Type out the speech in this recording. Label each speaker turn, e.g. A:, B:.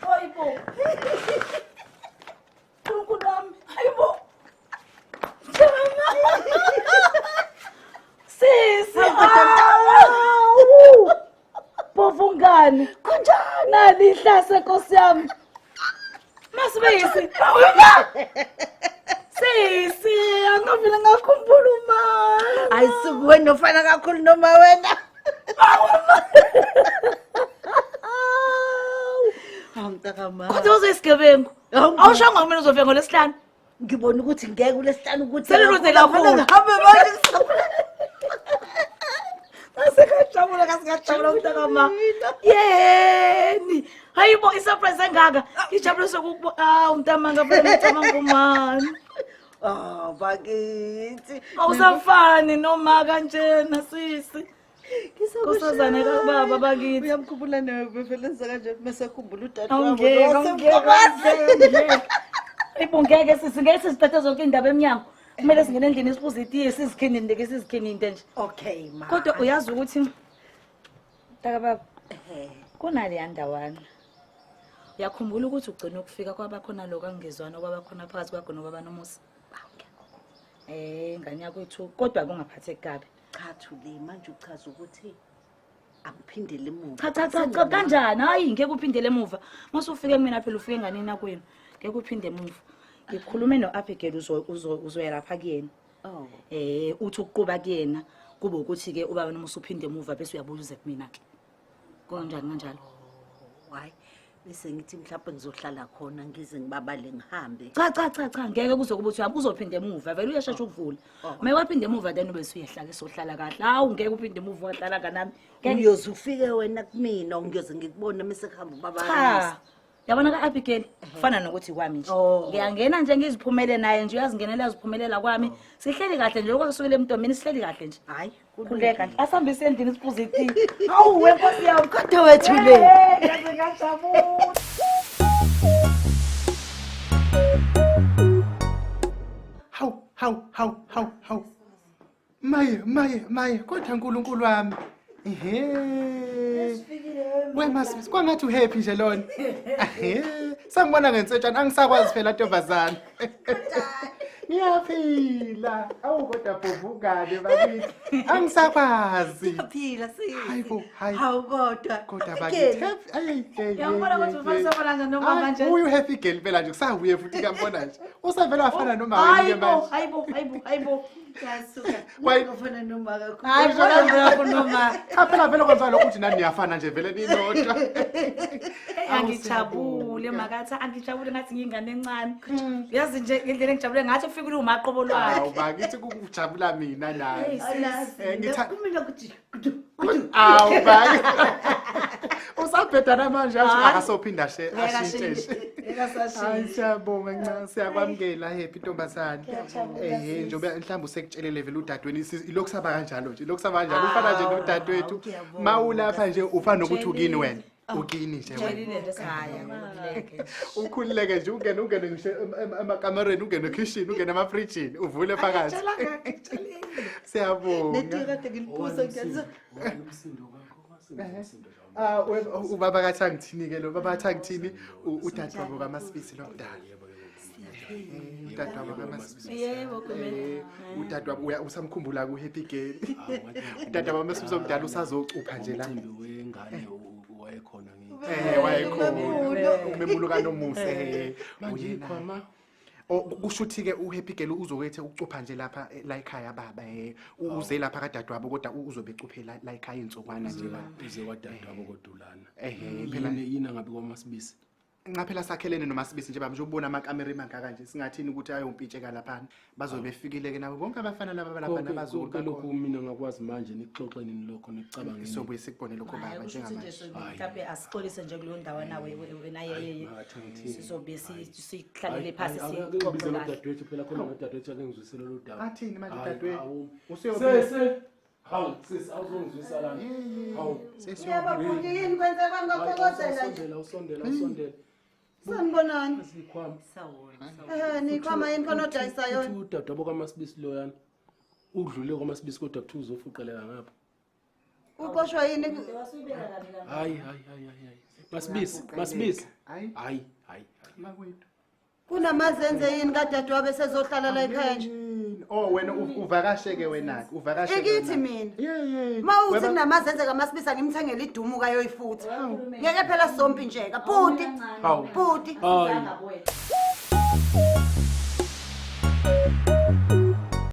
A: Hayibo. Kunami. Hayibo. Sisi. Bovungani. Kunjani? Nali ihlase Nkosi yami. MaSibisi. Sisi, angavile ngakhumbula uma.
B: Ayisukuwena ufana kakhulu noma wena. Mntakama.
A: Kodwa uzesigebengu. Awushanga mina uzofika ngoLesihlanu.
B: Ngibona ukuthi ngeke uLesihlanu ukuthi
A: Seliruze kakhulu.
B: Hambe manje.
A: Asekajabula kasikajabula mntakama. Yeni. Hayibo isurprise engaka. Ngijabule sokukuba umntamanga phela ngicabanga umani.
B: Bakithi.
A: Awusafani noma kanjena sisi. Kusazane kababa bakithi.
B: Uyamkhumbula nawe phela enza kanje mesekhumbula udade
A: Ngeke. Hayibo ngeke sisi ngeke sizithathe zonke indaba eminyango. Kumele singene endlini sibuze itiye sizikhini ndeke sizikhini into nje.
B: Okay ma.
A: Kodwa uyazi ukuthi mntakababa kunale yandawana. Uyakhumbula ukuthi ugcina ukufika kwabakhona lokho angezwana kwabakhona phakathi kwakho nobaba nomusa. Ngani yakwethu kodwa kungaphatheki kabi.
B: Cha Thuli manje uchaza ukuthi akuphindele emuva.
A: Cha kanjani? Hayi ngeke uphindele emuva. Mase ufike mina phela ufike nganina kwenu. Ngeke uphinde emuva. Ngikhulume noAbigail uzoya lapha kuyena. Uthi ukuquba kuyena kube ukuthi ke ubaba noma usuphinde emuva bese uyabuza kumina ke. Konjani kanjalo?
B: Hayi bese ngithi mhlawumbe ngizohlala khona ngize ngibabale ngihambe.
A: Cha ngeke kuzokuba uthi uzophinde emuva vele uyashesha ukuvula. Uma waphinde emuva then ube usuyehlala sohlala kahle. Hawu ngeke uphinde emuva wahlala kanami.
B: Uyoze ufike wena kumina ungiyoze ngikubona mase kuhamba ubaba.
A: Yabona kaAbigail kufana nokuthi kwami nje. Ngiyangena nje ngiziphumele naye nje uyazingenela uziphumelela kwami. Sihleli kahle nje lokho kusukela emntombeni sihleli kahle nje.
B: Hayi
A: kuleka nje. Asihambise endlini sibuze iti. Hawu wenkosi yami
B: kodwa wethu le.
A: Yaze ngajabula.
C: Hawu. Maye, kodwa uNkulunkulu wami. MaSibisi kwangathi uhappy nje lona. Sangibona ngensetshana angisakwazi phela ntombazana. Ngiyaphila. Awu kodwa bhovukane bakithi. Angisakwazi.
B: Ngiyaphila sisi.
C: Hayi.
B: Hawu
C: Kodwa bakithi.
A: Yabona ukuthi ufisa bona nje noma manje.
C: Uyu happy girl phela nje kusabuye futhi kambona nje. Usavela wafana noma wena manje.
A: Hayibo.
B: Ngiyasuka. Ufana noma kakhulu.
A: Hayi phela noma.
C: Cha phela vele kwenza lokho ukuthi nani niyafana nje vele ninodwa.
A: Angijabule makathi angijabule ngathi ngingane encane. Yazi nje indlela engijabule ngathi ufike umaqobo lwakhe.
C: Awu bakithi kukujabula mina naye.
B: Ngitha kumina ukuthi
C: awu baki. Usabhedana manje akasophinda ashintshe. Hayi siyabonga ncane siyakwamukela happy ntombazane. Njengoba mhlawumbe usekutshelele vele udadweni ilokhu saba kanjalo nje. Ilokhu saba kanjalo ufana nje nodadewethu. Mawulapha nje ufana nokuthi ukini wena. Ukini nje wena. Ukhulileke nje ungene ngisho emakamereni ungene ekitchen ungene emafrijini uvule phakathi. Siyabonga.
B: Nethi kade ngiliphuza ngiyazi.
C: Ubaba kathangithini ke lo baba kathangithini udadewabo kaMaSibisi lo mdala. Udadewabo kaMaSibisi.
A: Yebo kumele.
C: Udadewabo usamkhumbula ku happy girl. Udadewabo kaMaSibisi omdala usazocupha nje la.
D: Wengane wayekhona
C: wayekhona. Umemulo kaNomuse.
D: Uyena.
C: Kusho ukuthi ke uhappy girl uzokethe ukucupha nje lapha la ekhaya baba uze lapha kadadewabo kodwa uzobe ecuphela la ekhaya insukwana nje
D: uze kwadadewabo kodulana
C: phela
D: yina ngabe kwaMaSibisi
C: ngaphela sakhelene noMaSibisi nje baba nje ubona amakamera emangaka nje singathini ukuthi ayompitsheka lapha bazobe befikile ke nabo bonke abafana laba lapha nabazulu
D: lokho mina ngakwazi manje nixoxeni nilokho nicabangeni
C: sobuye sikubone lokho baba njengamanje
A: mhlawumbe asixolise nje kuleyo ndawo nawe wena yeye sizobe sihlalele phansi
D: sixoxe dadewethu phela khona dadewethu akengizwisela lo daba
C: athini manje dadewethu
D: useyobese hawu sis awuzongizwisa la hawu
B: sesiyabona yini kwenza kwangakhokozela
D: usondela
B: sanibonani
D: sikhwama
B: sawona nikhwama yini khona odayisa yona
D: udadewabo kaMaSibisi lo yana udlule kwaMaSibisi kodwa kuthiwa uzofuqelela ngapha
B: Uqoshwa yini?
D: Hayi. MaSibisi. Hayi.
C: Makwethu.
B: Kunamazenze yini kadadewabo besezohlala la ekhaya nje?
C: Oh wena uvakasheke wena ke uvakasheke.
B: Ikithi mina.
C: Yeah.
B: Mawuthi kunamazenze kaMaSibisi ngimthengele idumu kayo ifutha. Ngeke phela sompi nje ka. Bhuti.
D: Hawu.
B: Bhuti.
D: Hayi.